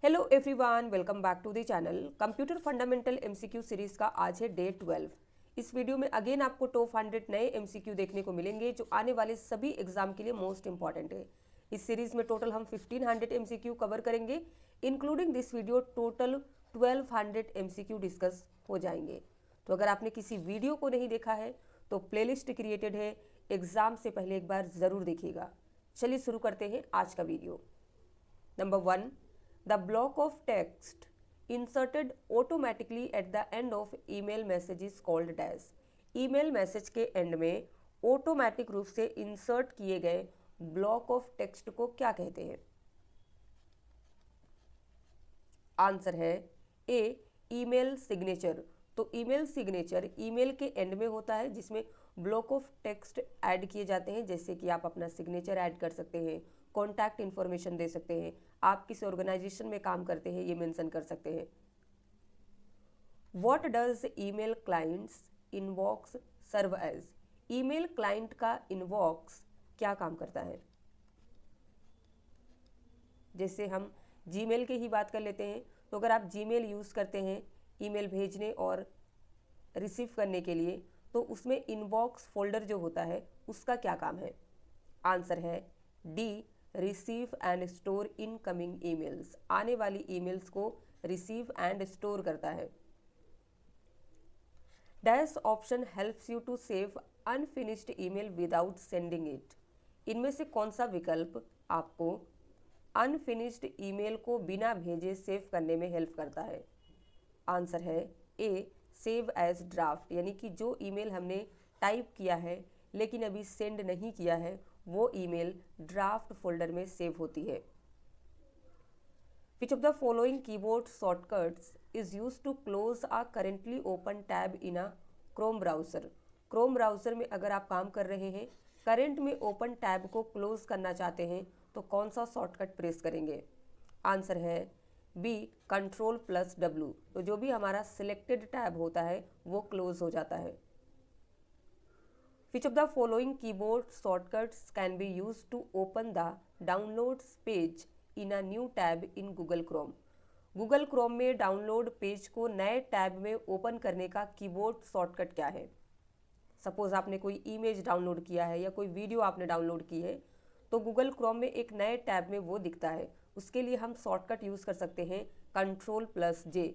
Hello everyone, welcome back to the channel. Computer fundamental MCQ series का आज है day 12। इस वीडियो में अगेन आपको टॉप 100 नए एमसीक्यू देखने को मिलेंगे जो आने वाले सभी एग्जाम के लिए मोस्ट इंपॉर्टेंट है। इस सीरीज में टोटल हम 1500 एमसीक्यू कवर करेंगे, including this video total 1200 MCQ discuss हो जाएंगे। तो अगर आपने किसी वीडियो को नहीं देखा है तो प्लेलिस्ट क्रिएटेड है, एग्जाम से पहले एक बार जरूर देखिएगा। चलिए शुरू करते हैं आज का video. Number 1, the block of text inserted automatically at the end of email message is called dash। Email message के एंड में ऑटोमेटिक रूप से इंसर्ट किए गए ब्लॉक ऑफ टेक्स्ट को क्या कहते हैं? आंसर है ए, ईमेल सिग्नेचर। तो ईमेल सिग्नेचर ईमेल के एंड में होता है जिसमें ब्लॉक ऑफ टेक्स्ट ऐड किए जाते हैं, जैसे कि आप अपना सिग्नेचर ऐड कर सकते हैं, कॉन्टैक्ट इन्फॉर्मेशन दे सकते हैं, आप किस ऑर्गेनाइजेशन में काम करते हैं ये मेंशन कर सकते हैं। What does email client's inbox serve as? Email client का इनबॉक्स क्या काम करता है? जैसे हम जीमेल की ही बात कर लेते हैं, तो अगर आप जीमेल यूज़ करते हैं ईमेल भेजने और रिसीव करने के लिए, तो उसमें इनबॉक्स फोल्डर जो होता है उसका क्या काम है? आंसर है D, receive and store incoming emails. आने वाली ईमेल्स को रिसीव एंड स्टोर करता है। Dash option helps you to save unfinished email without sending it. इनमें से कौन सा विकल्प आपको अनफिनिश्ड ईमेल को बिना भेजे सेव करने में हेल्प करता है? आंसर है ए, सेव एज ड्राफ्ट। यानी कि जो ईमेल हमने टाइप किया है लेकिन अभी सेंड नहीं किया है वो ईमेल ड्राफ्ट फोल्डर में सेव होती है। Which of the following keyboard shortcuts is used to close a currently open tab in a Chrome browser? Chrome browser में अगर आप काम कर रहे हैं, करंट में ओपन टैब को क्लोज करना चाहते हैं, तो कौन सा शॉर्टकट प्रेस करेंगे? आंसर है बी, Ctrl+W। तो जो भी हमारा सिलेक्टेड टैब होता है वो क्लोज हो जाता है। Which of the following keyboard shortcuts can be used to open the downloads page in a new tab in Google Chrome? Google Chrome में डाउनलोड पेज को नए टैब में ओपन करने का कीबोर्ड शॉर्टकट क्या है? सपोज आपने कोई इमेज डाउनलोड किया है या कोई वीडियो आपने डाउनलोड की है, तो गूगल क्रोम में एक नए टैब में वो दिखता है। उसके लिए हम शॉर्टकट यूज़ कर सकते हैं Ctrl+J।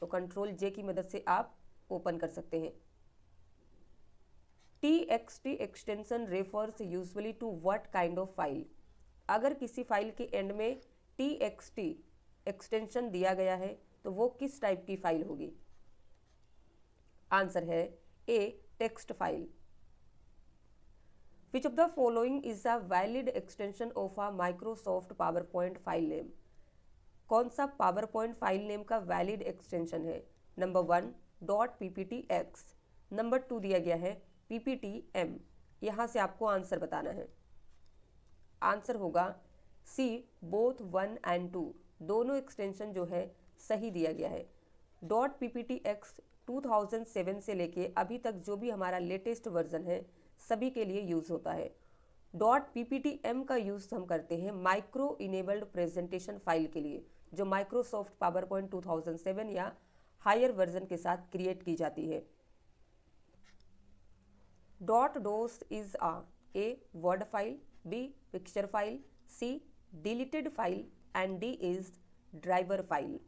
तो Ctrl+J की मदद से आप ओपन कर सकते हैं। TXT extension refers usually to what kind of file? अगर किसी फाइल के एंड में TXT एक्सटेंशन दिया गया है तो वो किस टाइप की फाइल होगी? आंसर है A, text file. Which of the following is a valid extension of a Microsoft PowerPoint file name? कौन सा PowerPoint फाइल नेम का वैलिड एक्सटेंशन है? नंबर 1 .pptx, नंबर 2 दिया गया है PPTM। यहाँ से आपको आंसर बताना है। आंसर होगा सी, बोथ 1 एंड 2। दोनों एक्सटेंशन जो है सही दिया गया है। .pptx 2007 से लेके अभी तक जो भी हमारा लेटेस्ट वर्जन है सभी के लिए यूज़ होता है। .pptm का यूज़ हम करते हैं माइक्रो इनेबल्ड प्रेजेंटेशन फाइल के लिए, जो माइक्रोसॉफ्ट पावरपॉइंट 2007 या हायर वर्जन के साथ क्रिएट की जाती है। .dos is a word file, B picture file, C deleted file and D is driver file।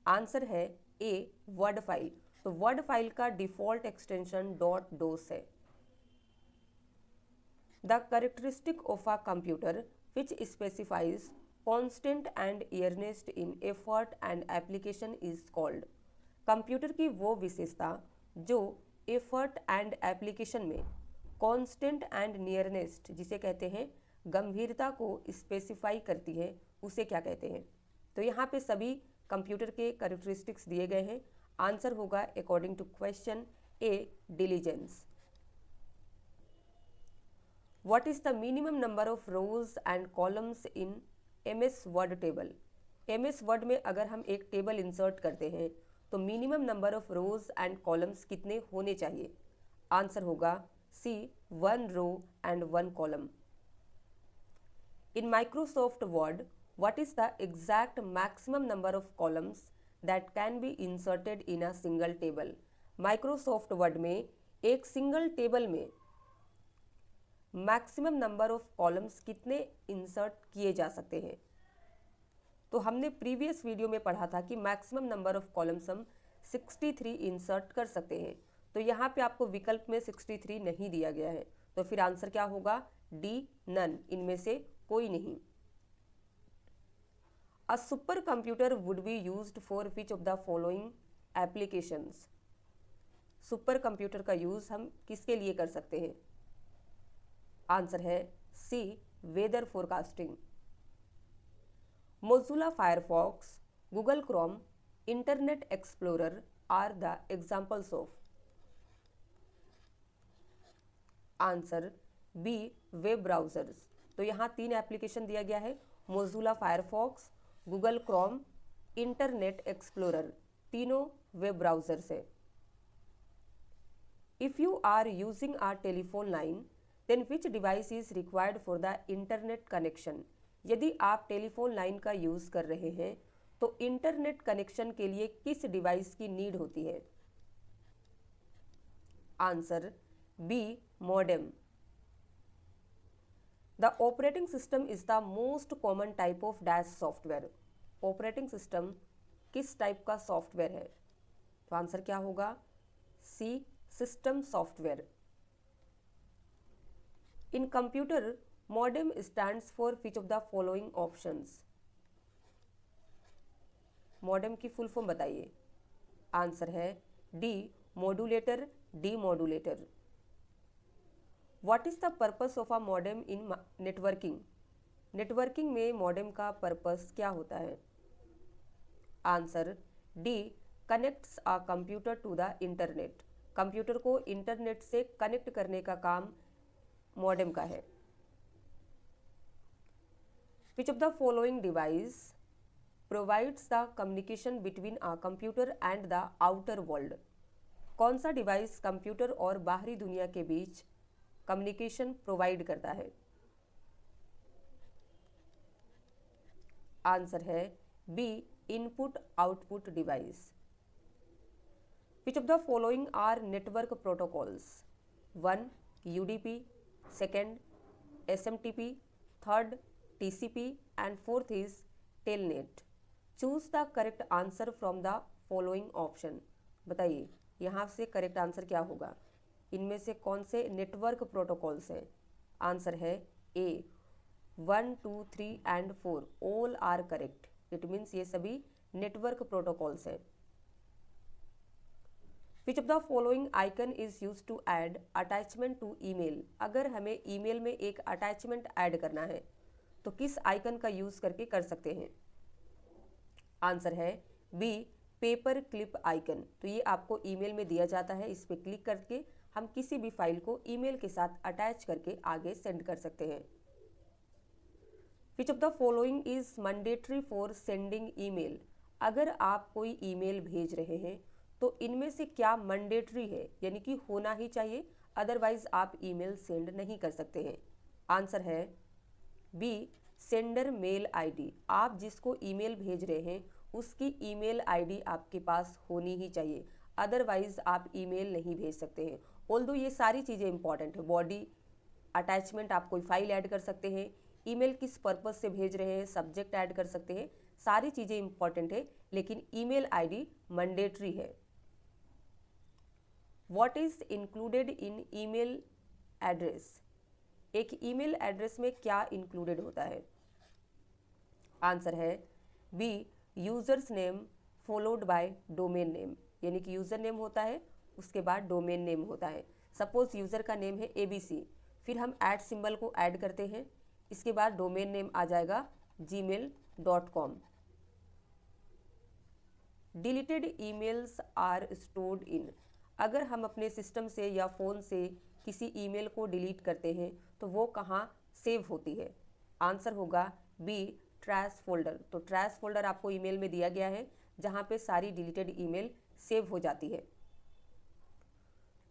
Answer है A, word file। तो word file का डिफॉल्ट एक्सटेंशन .dos है। The characteristic of a computer which specifies constant and earnest in effort and application is called? Computer की वो विशेषता जो effort and application में constant and नियरनेस्ट, जिसे कहते हैं गंभीरता को स्पेसिफाई करती है, उसे क्या कहते हैं? तो यहाँ पे सभी कंप्यूटर के कैरेक्टरिस्टिक्स दिए गए हैं। आंसर होगा according to question A, diligence. What is the minimum number of rows and columns in MS Word table? MS Word में अगर हम एक टेबल इंसर्ट करते हैं तो minimum number of rows and columns कितने होने चाहिए? आंसर होगा C, 1 row and 1 column. In Microsoft Word What is the exact maximum number of columns that can be inserted in a single table? Microsoft Word में एक single table में maximum number of columns कितने insert किए जा सकते हैं? तो हमने प्रीवियस वीडियो में पढ़ा था कि मैक्सिमम नंबर ऑफ कॉलम्स हम 63 इंसर्ट कर सकते हैं। तो यहाँ पे आपको विकल्प में 63 नहीं दिया गया है, तो फिर आंसर क्या होगा? डी, नन, इनमें से कोई नहीं। A supercomputer would be used for which of the following applications? Super computer का यूज हम किसके लिए कर सकते हैं? आंसर है C, weather forecasting. Mozilla Firefox, Google Chrome, Internet Explorer are the examples of. Answer B, web browsers. तो यहाँ 3 एप्लीकेशन दिया गया है, Mozilla Firefox, Google Chrome, Internet Explorer, तीनों वेब ब्राउजर्स है। If you are using our telephone line then which device is required for the internet connection? यदि आप telephone line का यूज कर रहे हैं तो इंटरनेट कनेक्शन के लिए किस डिवाइस की नीड होती है? Answer B, modem. The operating system is the most common type of dash software. Operating system किस टाइप का सॉफ्टवेयर है? तो आंसर क्या होगा? C, system software. In computer modem stands for which of the following options? Modem की full form बताइए। Answer है D, modulator, demodulator. What is the purpose of a modem in networking? Networking में modem का purpose क्या होता है? Answer D, connects a computer to the internet. Computer को internet से कनेक्ट करने का काम मॉडेम का है। Which of the following device provides the communication between a computer and the outer world? कौन सा डिवाइस कंप्यूटर और बाहरी दुनिया के बीच कम्युनिकेशन प्रोवाइड करता है? आंसर है B, input output device. Which of the following are network protocols? 1, UDP, 2, SMTP, 3, TCP and 4th is telnet. Choose the correct answer from the following option. बताइए यहाँ से करेक्ट आंसर क्या होगा? इनमें से कौन से नेटवर्क प्रोटोकॉल्स हैं? आंसर है A, 1, 2, 3 and 4 all are correct. It means ये सभी नेटवर्क प्रोटोकॉल्स हैं। Which of the following icon is use to add attachment to email? अगर हमें ईमेल में एक अटैचमेंट ऐड करना है तो किस आइकन का यूज करके कर सकते हैं? आंसर है बी, पेपर क्लिप आइकन। तो ये आपको ईमेल में दिया जाता है, इस पर क्लिक करके हम किसी भी फाइल को ईमेल के साथ अटैच करके आगे सेंड कर सकते हैं। Which of the following is mandatory for sending email? अगर आप कोई ईमेल भेज रहे हैं तो इनमें से क्या मैंडेटरी है, यानी कि होना ही चाहिए, अदरवाइज आप ईमेल सेंड नहीं कर सकते हैं? आंसर है बी, सेंडर मेल आईडी। आप जिसको ईमेल भेज रहे हैं उसकी ईमेल आईडी आपके पास होनी ही चाहिए, अदरवाइज आप ईमेल नहीं भेज सकते हैं। ऑल्दो ये सारी चीज़ें इंपॉर्टेंट है, बॉडी अटैचमेंट, आप कोई फाइल ऐड कर सकते हैं, ईमेल किस पर्पस से भेज रहे हैं, सब्जेक्ट ऐड कर सकते हैं, सारी चीज़ें इंपॉर्टेंट है, लेकिन ईमेल आईडी मैंडेटरी है। What is included in email address? एक ईमेल एड्रेस में क्या इंक्लूडेड होता है? आंसर है B, users name followed by domain name. यानी कि यूज़र नेम होता है, उसके बाद डोमेन नेम होता है। सपोज यूज़र का नेम है ABC, फिर हम ऐड सिंबल को ऐड करते हैं, इसके बाद डोमेन नेम आ जाएगा gmail.com। Deleted emails are stored in? अगर हम अपने सिस्टम से या फ़ोन से किसी ईमेल को डिलीट करते हैं तो वो कहाँ सेव होती है? आंसर होगा बी, ट्रैश फोल्डर। तो ट्रैश फोल्डर आपको ईमेल में दिया गया है जहाँ पे सारी डिलीटेड ईमेल सेव हो जाती है।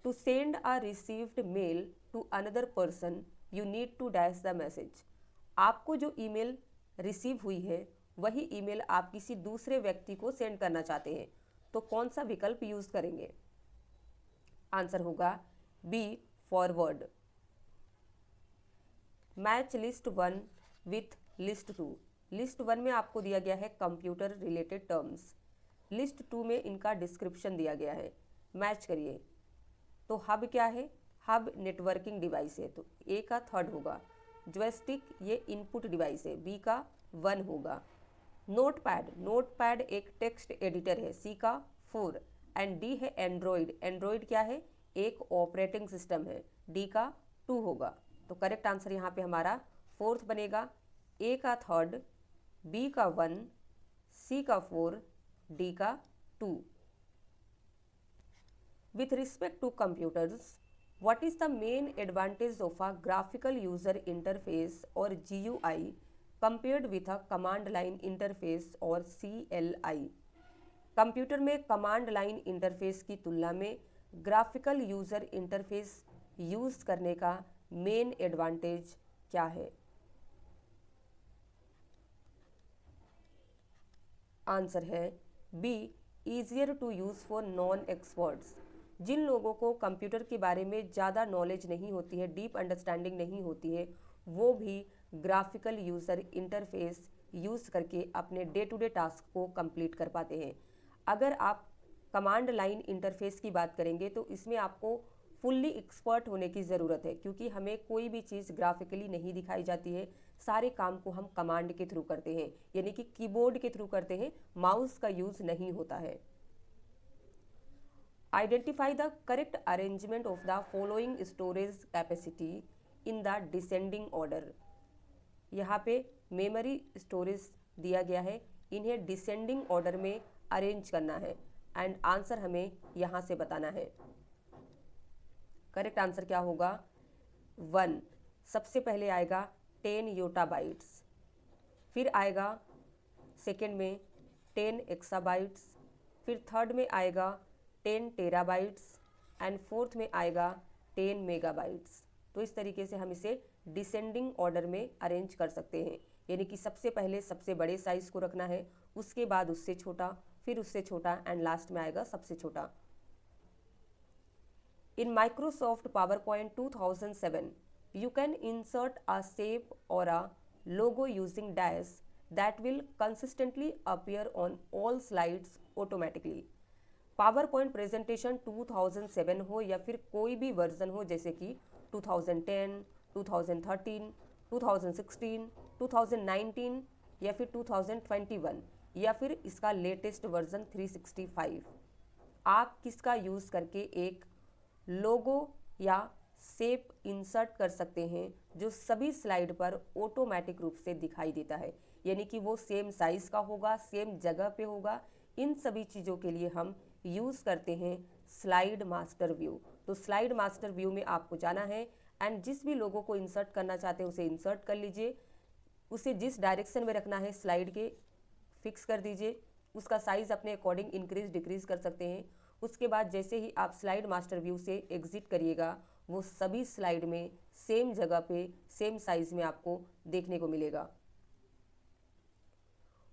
To send a received mail to another person you need to dash the message. आपको जो ईमेल रिसीव हुई है वही ईमेल आप किसी दूसरे व्यक्ति को सेंड करना चाहते हैं, तो कौन सा विकल्प यूज करेंगे? आंसर होगा B, forward. Match list 1 with list 2। List 1 में आपको दिया गया है कंप्यूटर रिलेटेड टर्म्स, लिस्ट 2 में इनका डिस्क्रिप्शन दिया गया है, मैच करिए। तो हब क्या है? हब नेटवर्किंग डिवाइस है, तो ए का 3rd होगा। जॉयस्टिक ये इनपुट डिवाइस है, बी का 1 होगा। नोटपैड, नोटपैड एक टेक्स्ट एडिटर है, सी का 4। एंड डी है एंड्रॉयड, एंड्रॉयड क्या है? एक ऑपरेटिंग सिस्टम है, डी का 2 होगा। तो करेक्ट आंसर यहाँ पे हमारा 4th बनेगा, ए का 3rd, बी का 1, सी का 4, डी का 2। With respect to computers, what is the main advantage of a graphical user interface or GUI compared with a command line interface or CLI? Computer में command line interface की तुलना में graphical user interface use करने का main advantage क्या है? Answer है B, easier to use for non experts. जिन लोगों को कंप्यूटर के बारे में ज़्यादा नॉलेज नहीं होती है, डीप अंडरस्टैंडिंग नहीं होती है, वो भी ग्राफिकल यूज़र इंटरफेस यूज़ करके अपने डे टू डे टास्क को कंप्लीट कर पाते हैं। अगर आप कमांड लाइन इंटरफेस की बात करेंगे तो इसमें आपको फुल्ली एक्सपर्ट होने की ज़रूरत है, क्योंकि हमें कोई भी चीज़ ग्राफिकली नहीं दिखाई जाती है। सारे काम को हम कमांड के थ्रू करते हैं, यानी कि कीबोर्ड के थ्रू करते हैं, माउस का यूज़ नहीं होता है। Identify the correct arrangement of the following storage capacity in the descending order. यहाँ पे मेमोरी स्टोरेज दिया गया है, इन्हें डिसेंडिंग ऑर्डर में अरेंज करना है एंड आंसर हमें यहाँ से बताना है। करेक्ट आंसर क्या होगा? 1। सबसे पहले आएगा 10 योटाबाइट्स, फिर आएगा सेकेंड में 10 एक्साबाइट्स, फिर थर्ड में आएगा 10 टेराबाइट्स एंड फोर्थ में आएगा 10 मेगाबाइट्स। तो इस तरीके से हम इसे डिसेंडिंग ऑर्डर में अरेंज कर सकते हैं, यानी कि सबसे पहले सबसे बड़े साइज़ को रखना है, उसके बाद उससे छोटा, फिर उससे छोटा एंड लास्ट में आएगा सबसे छोटा। In Microsoft PowerPoint 2007, you can insert a shape or a logo using dash that will consistently appear on all slides automatically. PowerPoint presentation 2007 हो या फिर कोई भी वर्जन हो, जैसे कि 2010, 2013, 2016, 2019 या फिर 2021 या फिर इसका लेटेस्ट वर्जन 365, आप किसका यूज़ करके एक लोगो या शेप इंसर्ट कर सकते हैं जो सभी स्लाइड पर ऑटोमेटिक रूप से दिखाई देता है, यानी कि वो सेम साइज़ का होगा, सेम जगह पे होगा। इन सभी चीज़ों के लिए हम यूज़ करते हैं स्लाइड मास्टर व्यू। तो स्लाइड मास्टर व्यू में आपको जाना है एंड जिस भी लोगों को इंसर्ट करना चाहते हैं उसे इंसर्ट कर लीजिए, उसे जिस डायरेक्शन में रखना है स्लाइड के फिक्स कर दीजिए, उसका साइज़ अपने अकॉर्डिंग इंक्रीज डिक्रीज कर सकते हैं। उसके बाद जैसे ही आप स्लाइड मास्टर व्यू से एग्जिट करिएगा, वो सभी स्लाइड में सेम जगह पे सेम साइज़ में आपको देखने को मिलेगा।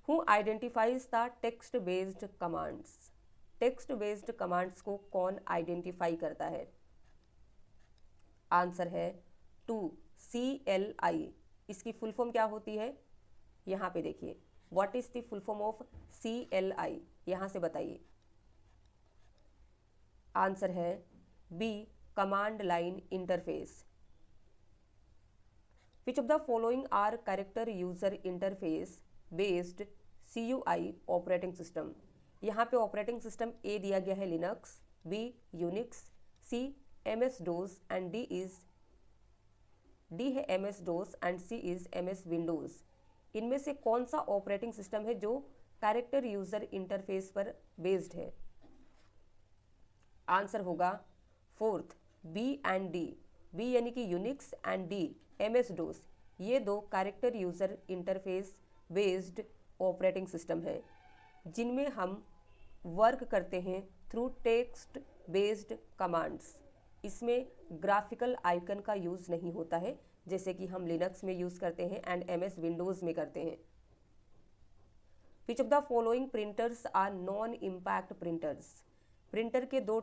Who identifies the text based commands? Text based commands को कौन आइडेंटिफाई करता है? आंसर है 2, CLI। इसकी फुल फॉर्म क्या होती है? यहाँ पे देखिए, what is the full form of CLI, यहाँ से बताइए। आंसर है B, command line interface. Which of the following are character user interface based CUI operating system? यहाँ पे ऑपरेटिंग सिस्टम ए दिया गया है Linux, B Unix, C MS DOS and D है MS DOS and C is MS Windows. इनमें से कौन सा ऑपरेटिंग सिस्टम है जो कैरेक्टर यूजर इंटरफेस पर बेस्ड है? आंसर होगा 4th, B and D. B यानी कि Unix and D MS DOS, ये दो character user interface based operating system है जिनमें हम वर्क करते हैं थ्रू टेक्स्ट बेस्ड कमांड्स। इसमें ग्राफिकल आइकन का यूज़ नहीं होता है, जैसे कि हम लिनक्स में यूज़ करते हैं एंड MS विंडोज़ में करते हैं। Which of the following printers are non impact printers. Printer के दो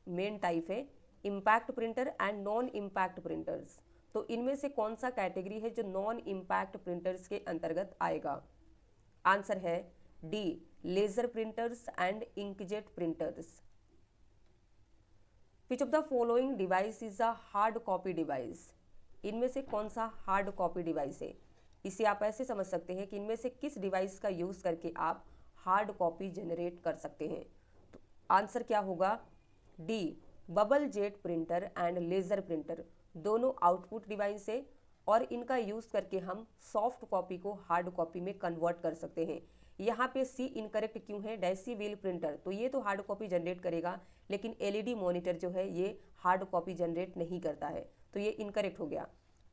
मेन टाइप है, impact printer and non impact printers. तो इनमें से कौन सा कैटेगरी है जो नॉन इम्पैक्ट प्रिंटर्स के अंतर्गत आएगा? आंसर है D, laser printers and inkjet printers. Which of the following device is a hard copy device. इनमें से कौन सा हार्ड कॉपी डिवाइस है? इसे आप ऐसे समझ सकते हैं कि इनमें से किस डिवाइस का यूज करके आप हार्ड कॉपी जनरेट कर सकते हैं। तो आंसर क्या होगा? D, bubble jet printer and laser printer. दोनों आउटपुट डिवाइस है और इनका यूज करके हम सॉफ्ट कॉपी को हार्ड कॉपी में कन्वर्ट कर सकते हैं। यहाँ पे सी इनकरेक्ट क्यों है? डेसी व्हील प्रिंटर तो ये तो हार्ड कॉपी जनरेट करेगा, लेकिन एलईडी मॉनिटर जो है ये हार्ड कॉपी जनरेट नहीं करता है, तो ये इनकरेक्ट हो गया।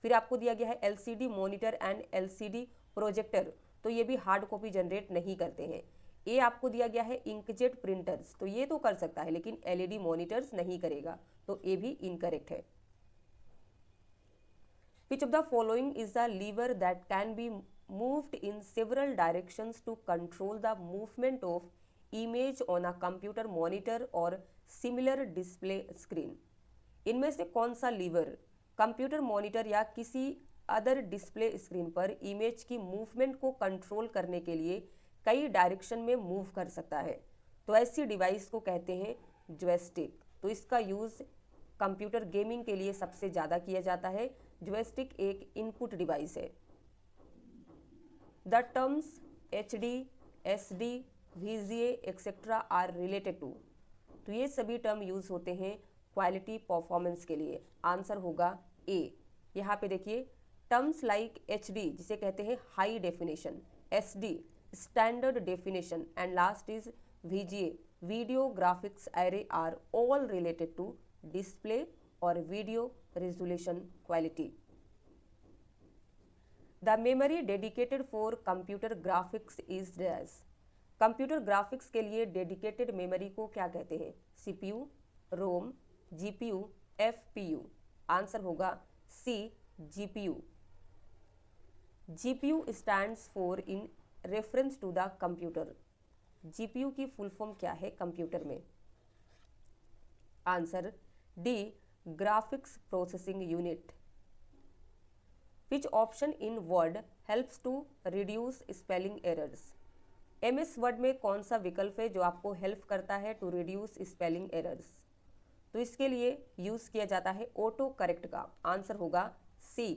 फिर आपको दिया गया है LCD monitor and LCD projector, तो ये भी हार्ड कॉपी जनरेट नहीं करते हैं। ये आपको दिया गया है इंकजेट प्रिंटर्स, तो ये तो कर सकता है लेकिन एलईडी मॉनिटर्स नहीं करेगा, तो ये भी इनकरेक्ट है। Which of the following is the lever that can be moved in several directions to control the movement of image on a computer monitor or similar display screen? इनमें से कौन सा लीवर कंप्यूटर मॉनिटर या किसी other display screen पर image की movement को control करने के लिए कई डायरेक्शन में मूव कर सकता है? तो ऐसी डिवाइस को कहते हैं जॉयस्टिक। तो इसका यूज़ कंप्यूटर गेमिंग के लिए सबसे ज़्यादा किया जाता है। जॉयस्टिक एक इनपुट डिवाइस है। The terms HD, SD, VGA etcetera are related to. तो ये सभी टर्म यूज होते हैं क्वालिटी परफॉर्मेंस के लिए। आंसर होगा ए। यहाँ पे देखिए टर्म्स लाइक HD जिसे कहते हैं high definition, SD standard definition and last is VGA video graphics array are all related to display और video resolution quality. The memory dedicated for computer graphics is dash. Computer graphics के लिए dedicated memory को क्या कहते हैं? CPU, ROM, GPU, FPU। Answer होगा C, GPU। GPU stands for in reference to the computer. GPU की full form क्या है कंप्यूटर में? Answer D, graphics processing unit. Which option in Word helps to reduce spelling errors. MS Word में कौन सा विकल्प है जो आपको हेल्प करता है टू रिड्यूस स्पेलिंग एरर्स? तो इसके लिए यूज किया जाता है ऑटो करेक्ट का। आंसर होगा C।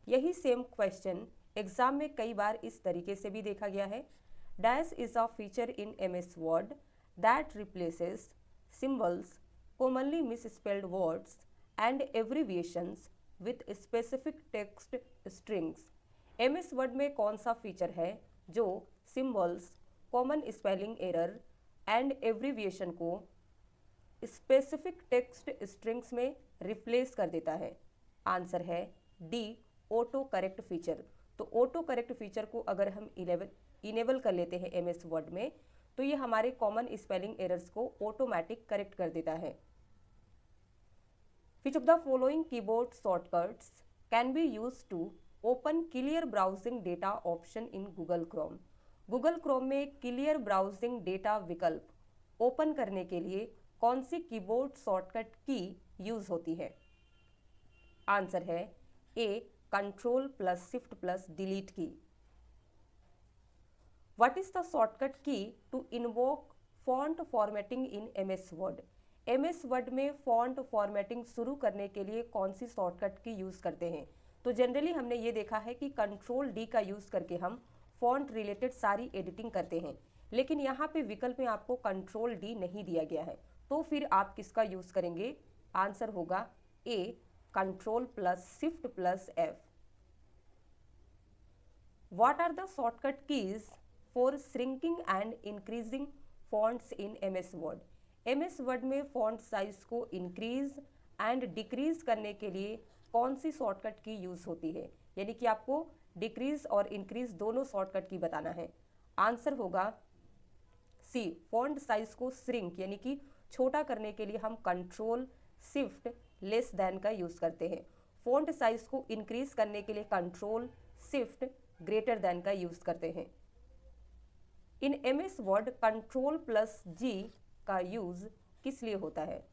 यही सेम क्वेश्चन एग्जाम में कई बार इस तरीके से भी देखा गया है। Dash is a feature in MS word that replaces symbols, commonly misspelled words and abbreviations with specific text strings। MS Word में कौन सा फीचर है जो symbols, common spelling error and abbreviation को स्पेसिफिक टेक्स्ट स्ट्रिंग्स में replace कर देता है? आंसर है डी, ऑटो करेक्ट फीचर। तो ऑटो करेक्ट फीचर को अगर हम इनेबल कर लेते हैं MS वर्ड में तो ये हमारे कॉमन स्पेलिंग एरर्स को ऑटोमेटिक करेक्ट कर देता है। Which of the following keyboard shortcuts can be used to open clear browsing data option in Google Chrome? Google Chrome में क्लियर ब्राउजिंग डेटा विकल्प ओपन करने के लिए कौन सी कीबोर्ड शॉर्टकट की यूज होती है? आंसर है A, control plus shift plus delete key. What is the shortcut key to invoke font formatting in MS Word? MS Word में फॉन्ट फॉर्मेटिंग शुरू करने के लिए कौन सी शॉर्टकट की यूज़ करते हैं? तो जनरली हमने ये देखा है कि कंट्रोल D का यूज़ करके हम फॉन्ट रिलेटेड सारी एडिटिंग करते हैं, लेकिन यहाँ पे विकल्प में आपको कंट्रोल D नहीं दिया गया है, तो फिर आप किसका यूज़ करेंगे? आंसर होगा A, control plus shift plus F। What are the shortcut keys for shrinking and increasing fonts in MS Word? MS Word में फॉन्ट साइज को इंक्रीज एंड डिक्रीज करने के लिए कौन सी शॉर्टकट की यूज होती है? यानी कि आपको डिक्रीज और इंक्रीज दोनों शॉर्टकट की बताना है। आंसर होगा सी, फॉन्ट साइज को श्रिंक यानी कि छोटा करने के लिए हम कंट्रोल शिफ्ट लेस देन का यूज करते हैं। फॉन्ट साइज को इंक्रीज करने के लिए कंट्रोल शिफ्ट ग्रेटर देन का यूज करते हैं। In MS Word control plus G का यूज किस लिए होता है?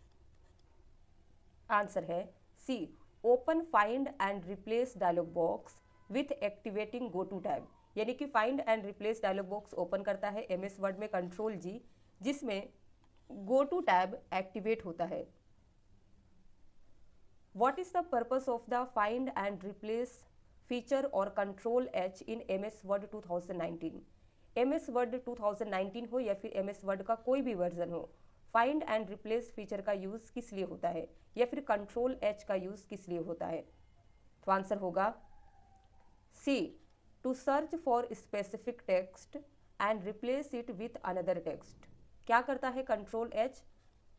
आंसर है C, open find and replace dialog box with activating go to tab. यानी कि find and replace dialog box open करता है MS वर्ड में कंट्रोल G, जिसमें गो टू टैब एक्टिवेट होता है। What is the purpose of the find and replace feature or control H in MS Word 2019? MS Word 2019 हो या फिर MS Word का कोई भी वर्जन हो, फाइंड एंड रिप्लेस फीचर का यूज किस लिए होता है या फिर कंट्रोल H का यूज किस लिए होता है? तो आंसर होगा C, to search for specific text and replace it with another text. क्या करता है कंट्रोल H?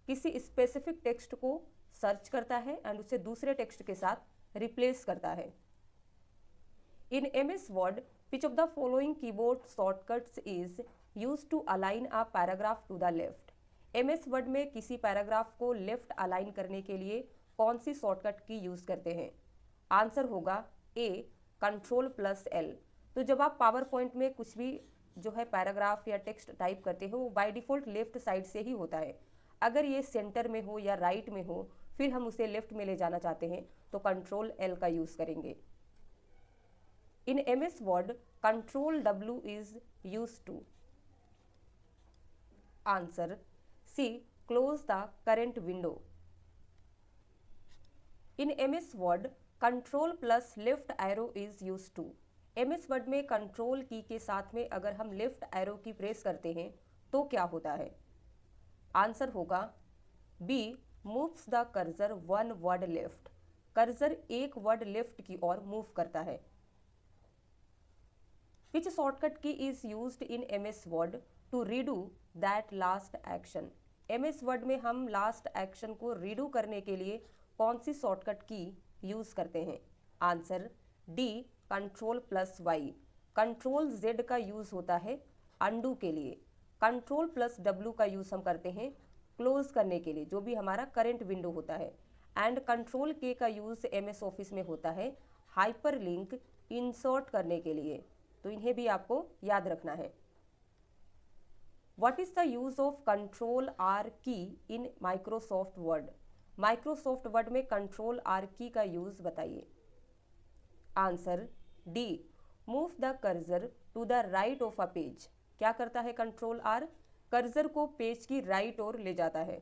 किसी स्पेसिफिक टेक्स्ट को सर्च करता है एंड उसे दूसरे टेक्स्ट के साथ रिप्लेस करता है। In MS Word which of the following keyboard shortcuts is use to align a paragraph to the left? MS Word में किसी पैराग्राफ को लेफ्ट अलाइन करने के लिए कौन सी शॉर्टकट की यूज करते हैं? आंसर होगा ए, कंट्रोल प्लस L। तो जब आप पावर पॉइंट में कुछ भी जो है पैराग्राफ या टेक्स्ट टाइप करते हो वो बाय डिफॉल्ट लेफ्ट साइड से ही होता है। अगर ये सेंटर में हो या राइट में हो, फिर हम उसे लेफ्ट में ले जाना चाहते हैं तो कंट्रोल L का यूज करेंगे। In MS Word control W is use to? Answer C, close the current window. In MS Word control plus left arrow is use to? MS Word में कंट्रोल की के साथ में अगर हम left arrow की press करते हैं तो क्या होता है? आंसर होगा B, moves the cursor one word left. Cursor एक वर्ड लेफ्ट की ओर मूव करता है। Which shortcut key is used in MS Word to redo that last action? MS Word में हम लास्ट एक्शन को रीडू करने के लिए कौन सी शॉर्टकट की यूज करते हैं? Answer D, control plus Y. Control Z का यूज होता है अंडू के लिए। कंट्रोल प्लस W का यूज हम करते हैं क्लोज करने के लिए, जो भी हमारा करंट विंडो होता है। एंड कंट्रोल K का यूज MS ऑफिस में होता है हाइपर लिंक इंसर्ट करने के लिए। तो इन्हें भी आपको याद रखना है। What is the use of control R key in Microsoft Word? Microsoft Word में कंट्रोल R की का यूज बताइए। Answer D, move the cursor to the right of a page. क्या करता है कंट्रोल R? कर्सर को page की right ओर ले जाता है।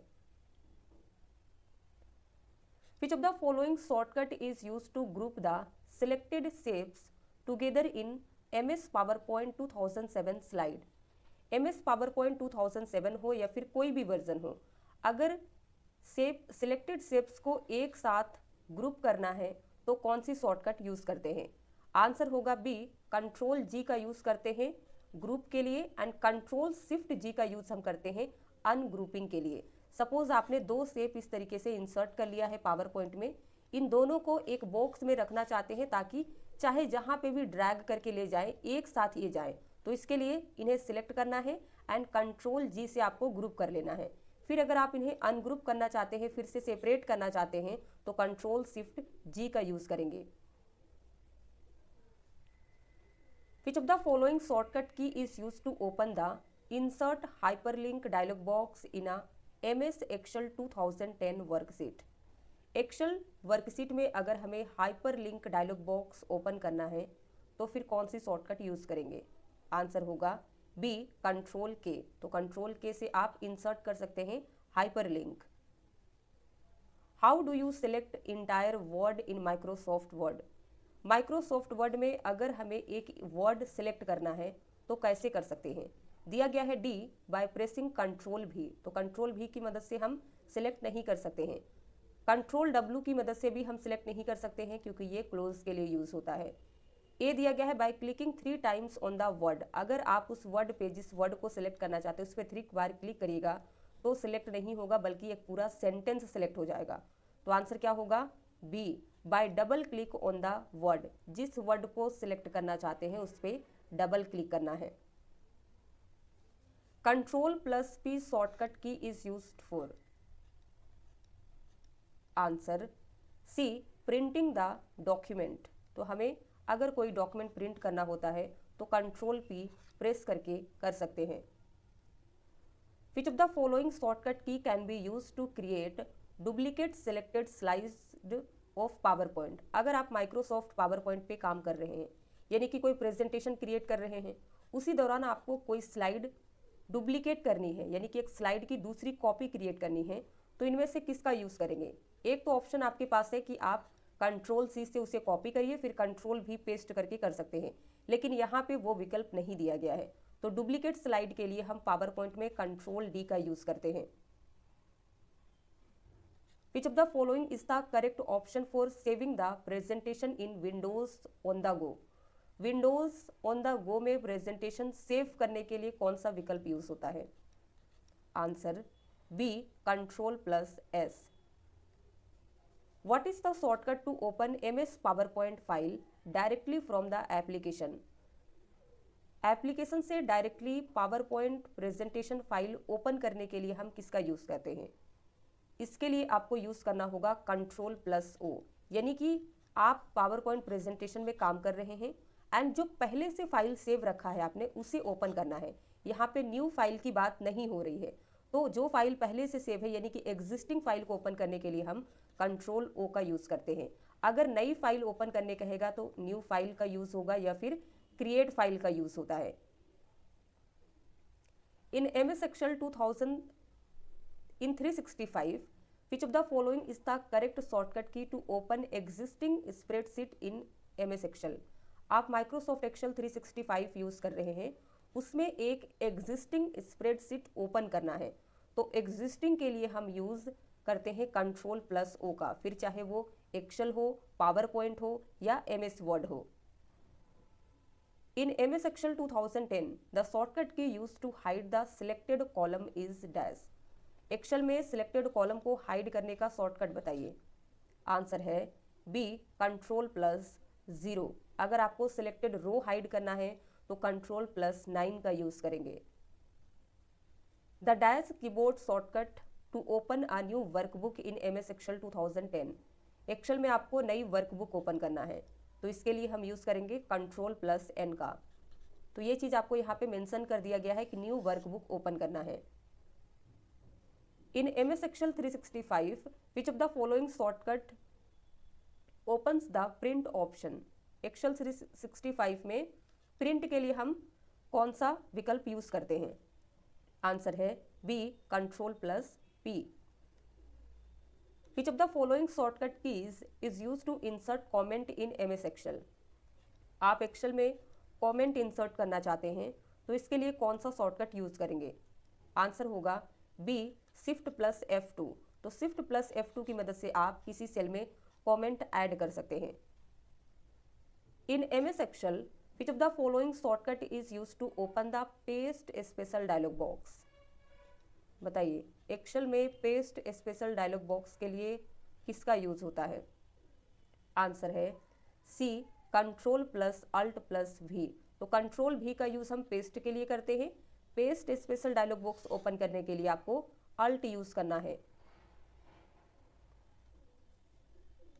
Which of the following shortcut is use to group the selected shapes together in MS PowerPoint 2007 slide? MS PowerPoint 2007 हो या फिर कोई भी वर्जन हो, अगर सिलेक्टेड शेप्स को एक साथ ग्रुप करना है तो कौन सी शॉर्टकट यूज करते हैं? आंसर होगा बी, कंट्रोल G का यूज करते हैं ग्रुप के लिए एंड कंट्रोल शिफ्ट G का यूज हम करते हैं अनग्रुपिंग के लिए। सपोज आपने दो शेप इस तरीके से इंसर्ट कर लिया है पावर पॉइंट में, इन दोनों को एक बॉक्स में रखना चाहते हैं ताकि चाहे जहां पे भी ड्रैग करके ले जाए एक साथ ये जाए। तो इसके लिए इन्हें सिलेक्ट करना है एंड कंट्रोल G से आपको ग्रुप कर लेना है। फिर अगर आप इन्हें अनग्रुप करना चाहते हैं, फिर से सेपरेट करना चाहते हैं, तो कंट्रोल शिफ्ट G का यूज करेंगे। Which of the following shortcut key is used to open the insert hyperlink dialog box in a MS Excel 2010 worksheet? Excel worksheet में अगर हमें हाइपरलिंक डायलॉग बॉक्स ओपन करना है तो फिर कौन सी शॉर्टकट यूज करेंगे? आंसर होगा बी, कंट्रोल K। तो कंट्रोल K से आप इंसर्ट कर सकते हैं hyperlink. How do you select entire word in Microsoft Word? Microsoft Word में अगर हमें एक वर्ड सिलेक्ट करना है तो कैसे कर सकते हैं? दिया गया है D, by pressing control V। तो कंट्रोल V की मदद से हम सिलेक्ट नहीं कर सकते हैं। कंट्रोल W की मदद से भी हम सिलेक्ट नहीं कर सकते हैं क्योंकि ये क्लोज के लिए यूज होता है। ए दिया गया है by clicking 3 times on the word. अगर आप उस वर्ड पे जिस वर्ड को सिलेक्ट करना चाहते हैं उस पर 3 बार क्लिक करिएगा तो सिलेक्ट नहीं होगा बल्कि एक पूरा सेंटेंस सिलेक्ट हो जाएगा। तो आंसर क्या होगा? B, by double click on the word. जिस वर्ड को सिलेक्ट करना चाहते हैं उस पर डबल क्लिक करना है। Control plus P shortcut key is used for? Answer C, printing the document. तो हमें अगर कोई डॉक्यूमेंट प्रिंट करना होता है तो कंट्रोल P प्रेस करके कर सकते हैं। Which of the following shortcut key can be use to create duplicate selected slide of PowerPoint. अगर आप माइक्रोसॉफ्ट पावर पॉइंट पे काम कर रहे हैं, यानी कि कोई प्रेजेंटेशन क्रिएट कर रहे हैं, उसी दौरान आपको कोई स्लाइड डुप्लीकेट करनी है, यानी कि एक स्लाइड की दूसरी कॉपी क्रिएट करनी है, तो इनमें से किसका यूज़ करेंगे? एक तो ऑप्शन आपके पास है कि आप कंट्रोल C से उसे कॉपी करिए, फिर कंट्रोल V पेस्ट करके कर सकते हैं, लेकिन यहाँ पे वो विकल्प नहीं दिया गया है। तो डुप्लीकेट स्लाइड के लिए हम पावर पॉइंट में कंट्रोल D का यूज़ करते हैं। Which of the following is the correct option for saving the presentation in Windows on the go? Windows on the go में प्रेजेंटेशन सेव करने के लिए कौन सा विकल्प यूज होता है? Answer B, Ctrl+S। What is the shortcut to open MS PowerPoint file directly from the application? Application से directly PowerPoint presentation file open करने के लिए हम किसका यूज़ करते हैं? इसके लिए आपको यूज़ करना होगा Ctrl+O, यानी कि आप पावर पॉइंट प्रेजेंटेशन में काम कर रहे हैं एंड जो पहले से फाइल सेव रखा है आपने उसे ओपन करना है। यहाँ पे न्यू फाइल की बात नहीं हो रही है, तो जो फाइल पहले से सेव है यानी कि एग्जिस्टिंग फाइल को ओपन करने के लिए हम Ctrl+O का यूज़ करते हैं। अगर नई फाइल ओपन करने कहेगा तो न्यू फाइल का यूज़ होगा या फिर क्रिएट फाइल का यूज़ होता है। In MS Excel 2000 in 365, which of the following is the correct shortcut key to open existing spreadsheet in MS Excel? आप Microsoft Excel 365 यूज़ कर रहे हैं, उसमें एक एग्जिस्टिंग स्प्रेडशीट ओपन करना है, तो एग्जिस्टिंग के लिए हम यूज़ करते हैं Ctrl+O का, फिर चाहे वो एक्सेल हो, पावर पॉइंट हो या MS वर्ड हो। In MS Excel 2010, the shortcut key used to hide the selected column is dash। Excel में सिलेक्टेड कॉलम को हाइड करने का शॉर्टकट बताइए। आंसर है B, Ctrl+0। अगर आपको सिलेक्टेड रो हाइड करना है तो Ctrl+9 का यूज करेंगे। The dash keyboard shortcut to open a new workbook in MS Excel 2010। Excel में आपको नई वर्कबुक ओपन करना है, तो इसके लिए हम यूज़ करेंगे Ctrl+N का। तो ये चीज़ आपको यहाँ पे मेंशन कर दिया गया है कि न्यू वर्कबुक ओपन करना है। In MS Excel 365, which of the following shortcut opens the print option? Excel 365 में प्रिंट के लिए हम कौन सा विकल्प यूज़ करते हैं? आंसर है B, Ctrl+P। Which of the following shortcut keys is used to insert comment in MS Excel? आप एक्सेल में कमेंट इंसर्ट करना चाहते हैं, तो इसके लिए कौन सा शॉर्टकट यूज़ करेंगे? आंसर होगा B, Shift+F2। तो Shift+F2 की मदद से आप किसी सेल में कमेंट ऐड कर सकते हैं। In MS Excel, which of the following shortcut is used to open the paste special dialog box? बताइए, एक्सेल में पेस्ट स्पेशल डायलॉग बॉक्स के लिए किसका यूज होता है? आंसर है C, Ctrl+Alt+V। तो Ctrl+V का यूज हम पेस्ट के लिए करते हैं। Paste special dialogue box open करने के लिए आपको Alt यूज करना है।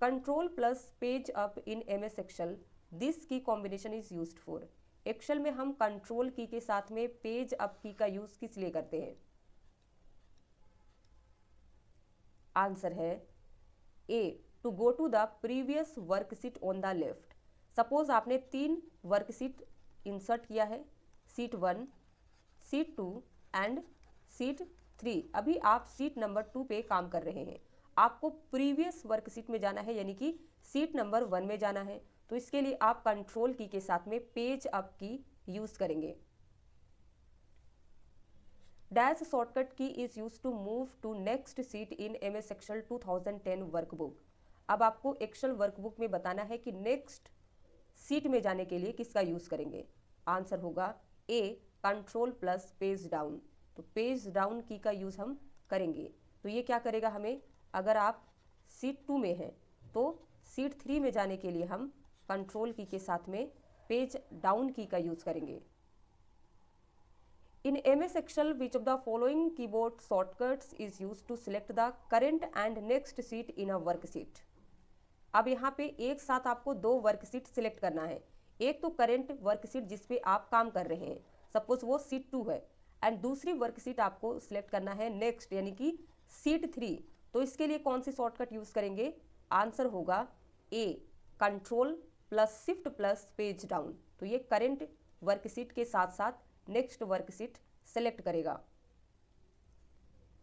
Ctrl+Page Up in MS Excel, this key combination is used for. Excel में हम कंट्रोल की के साथ में पेज अप की का यूज किस लिए करते हैं? आंसर है A, to go to the previous worksheet on the left. Suppose आपने 3 वर्कशीट इंसर्ट किया है, शीट 1, शीट 2 एंड शीट 3। अभी आप शीट नंबर 2 पे काम कर रहे हैं, आपको प्रीवियस वर्कशीट में जाना है, यानी कि शीट नंबर 1 में जाना है, तो इसके लिए आप कंट्रोल की के साथ में पेज अप की यूज करेंगे। Dash shortcut key is use to move to next sheet in MS Excel 2010 workbook. अब आपको एक्सेल वर्कबुक में बताना है कि नेक्स्ट शीट में जाने के लिए किसका यूज करेंगे। आंसर होगा A, Ctrl+पेज डाउन। तो पेज डाउन की का यूज हम करेंगे, तो ये क्या करेगा हमें, अगर आप शीट 2 में हैं तो शीट 3 में जाने के लिए हम कंट्रोल की के साथ में पेज डाउन की का यूज करेंगे। In MS Excel, which of the following keyboard shortcuts is used to select the current and next sheet in a worksheet? अब यहाँ पे एक साथ आपको 2 वर्कशीट सिलेक्ट करना है, एक तो करेंट वर्कशीट जिस पे आप काम कर रहे हैं, सपोज वो शीट 2 है, एंड दूसरी वर्कशीट आपको सिलेक्ट करना है नेक्स्ट यानी कि शीट 3। तो इसके लिए कौन सी शॉर्टकट यूज करेंगे? आंसर होगा A, control plus shift plus page down. तो ये करेंट वर्कशीट के साथ साथ नेक्स्ट वर्कशीट सेलेक्ट करेगा।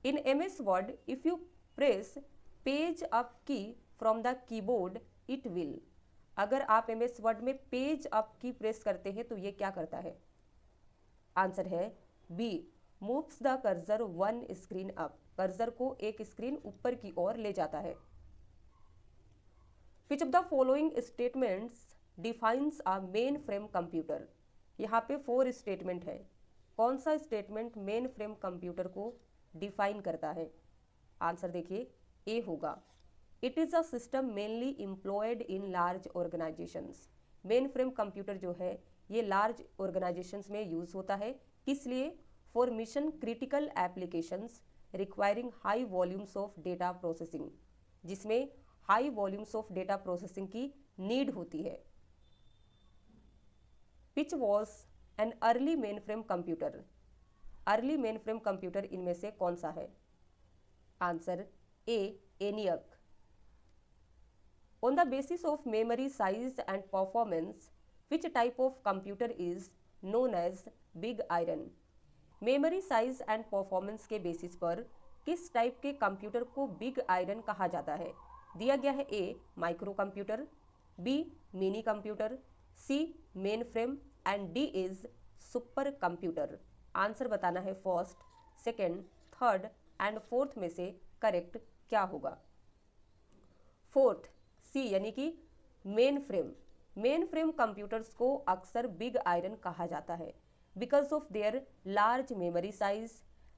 In MS Word, if you press page up key from the keyboard it will. अगर आप MS Word में पेज अप की प्रेस करते हैं तो ये क्या करता है? आंसर है B, moves the cursor one screen up. Cursor को एक स्क्रीन ऊपर की ओर ले जाता है। Which of the following statements defines a main frame computer? यहाँ पे 4 स्टेटमेंट है। कौन सा स्टेटमेंट मेन फ्रेम कंप्यूटर को डिफाइन करता है? आंसर देखिए, ए होगा, it is a system mainly employed in large organisations. Main frame computer जो है ये लार्ज ऑर्गेनाइजेशंस में यूज़ होता है। किस लिए? For mission critical applications requiring high volumes of data processing, जिसमें high volumes of data processing की नीड होती है। Which was an early mainframe computer? Early mainframe computer इनमें से कौन सा है? Answer A, ENIAC. On the basis of memory size and performance which type of computer is known as big iron? Memory size and performance के basis पर किस type के computer को बिग आयरन कहा जाता है? दिया गया है A, microcomputer, B, minicomputer, C, main frame and D is supercomputer. Answer बताना है first, second, third and fourth में से करेक्ट क्या होगा? फोर्थ, सी यानी कि main frame. Main frame computers को अक्सर बिग आयरन कहा जाता है because of their large memory size,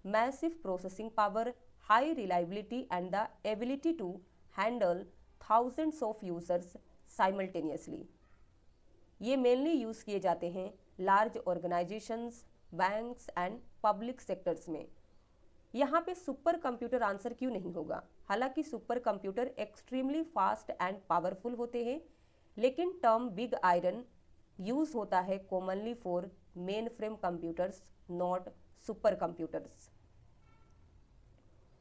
massive processing power, high reliability and the ability to handle thousands of users simultaneously. ये मेनली यूज़ किए जाते हैं large organisations, banks and public sectors में। यहाँ पे सुपर कंप्यूटर आंसर क्यों नहीं होगा? हालांकि super computer extremely fast and powerful होते हैं, लेकिन टर्म बिग आयरन यूज होता है commonly for main frame computers, not super computers.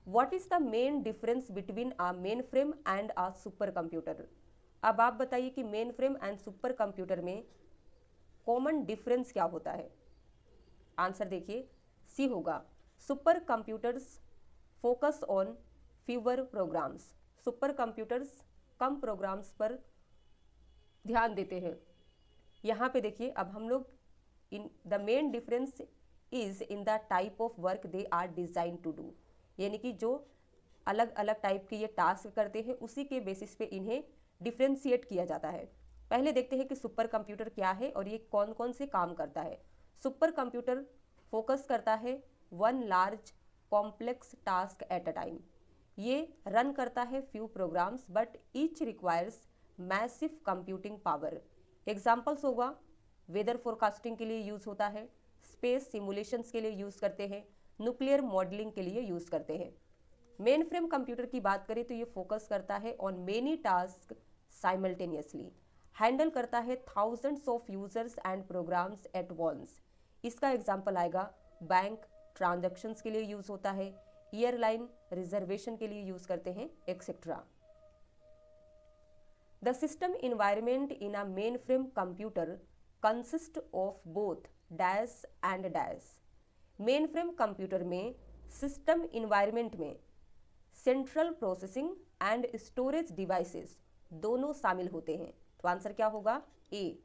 What is the main difference between a main frame and a super computer? अब आप बताइए कि main frame and super computer में कॉमन डिफरेंस क्या होता है? आंसर देखिए, सी होगा, super computers focus on fewer programs. Super computers कम प्रोग्राम्स पर ध्यान देते हैं। यहाँ पे देखिए, अब हम लोग in the main difference is in the type of work they are designed to do, यानी कि जो अलग अलग टाइप के ये टास्क करते हैं उसी के बेसिस पे इन्हें डिफ्रेंशिएट किया जाता है। पहले देखते हैं कि सुपर कंप्यूटर क्या है और ये कौन कौन से काम करता है। सुपर कंप्यूटर फोकस करता है one large complex task at a time. ये रन करता है few programs but each requires massive computing power. Examples होगा, वेदर फोरकास्टिंग के लिए यूज़ होता है, स्पेस सिमुलेशंस के लिए यूज़ करते हैं, न्यूक्लियर मॉडलिंग के लिए यूज़ करते हैं। मेन फ्रेम कंप्यूटर की बात करें तो ये फोकस करता है on many task simultaneously, handle करता है thousands of users and programs at once. इसका एग्जांपल आएगा बैंक ट्रांजैक्शंस के लिए यूज़ होता है, एयरलाइन रिजर्वेशन के लिए यूज़ करते हैं, etcetera. The system environment in a main frame computer consist of both dash and dash. Mainframe computer में सिस्टम इन्वायरमेंट में central processing and storage devices दोनों शामिल होते हैं। तो आंसर क्या होगा? A.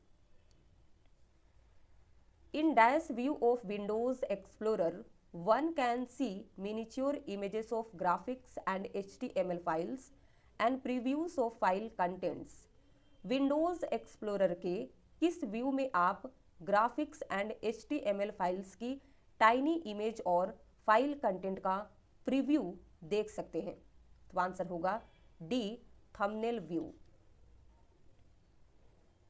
In dash view of Windows Explorer one can see miniature images of graphics and HTML files and previews of file contents। Windows explorer के किस व्यू में आप ग्राफिक्स एंड HTML फाइल्स की टाइनी इमेज और file content का preview देख सकते हैं? तो आंसर होगा D, thumbnail view.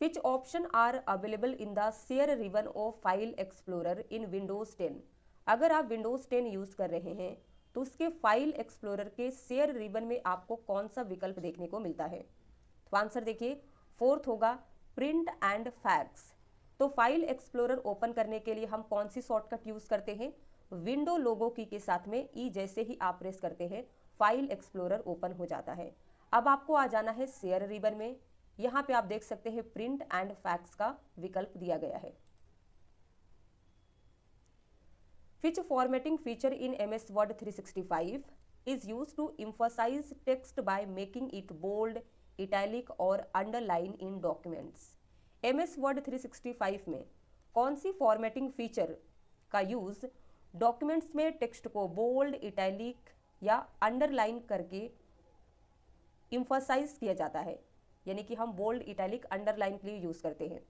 Which option are available in the share ribbon of File Explorer in Windows 10? अगर आप Windows 10 यूज़ कर रहे हैं तो उसके फाइल एक्सप्लोरर के शेयर रिबन में आपको कौन सा विकल्प देखने को मिलता है? तो आंसर देखिए, फोर्थ होगा प्रिंट एंड फैक्स। तो फाइल एक्सप्लोरर ओपन करने के लिए हम कौन सी शॉर्टकट यूज करते हैं? विंडो लोगो की के साथ में ई जैसे ही आप प्रेस करते हैं फाइल एक्सप्लोरर ओपन हो जाता है। अब आपको आ जाना है शेयर रिबन में। यहाँ पे आप देख सकते हैं प्रिंट एंड फैक्स का विकल्प दिया गया है। Which formatting feature in MS Word 365 is used to emphasize text by making it bold, italic और underline in documents? MS Word 365 में कौन सी फॉर्मेटिंग फीचर का यूज डॉक्यूमेंट्स में टेक्स्ट को बोल्ड, इटैलिक या अंडरलाइन करके इम्फसाइज किया जाता है? यानी कि हम बोल्ड, इटैलिक, अंडरलाइन के लिए यूज करते हैं।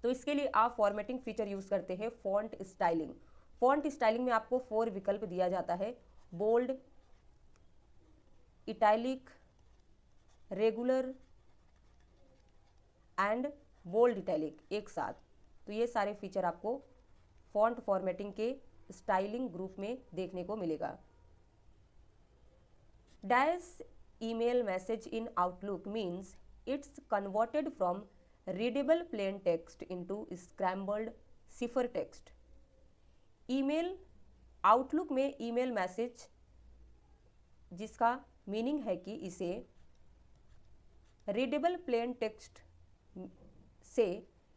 तो इसके लिए आप फॉर्मेटिंग फीचर यूज करते हैं फॉन्ट स्टाइलिंग। फॉन्ट स्टाइलिंग में आपको 4 विकल्प दिया जाता है, bold, italic, regular and bold italic एक साथ। तो ये सारे फीचर आपको फॉन्ट फॉर्मेटिंग के स्टाइलिंग ग्रुप में देखने को मिलेगा। Dash email message in Outlook means it's converted from readable plain text into scrambled cipher text. Email Outlook में ईमेल मैसेज जिसका मीनिंग है कि इसे रीडेबल प्लेन टेक्स्ट से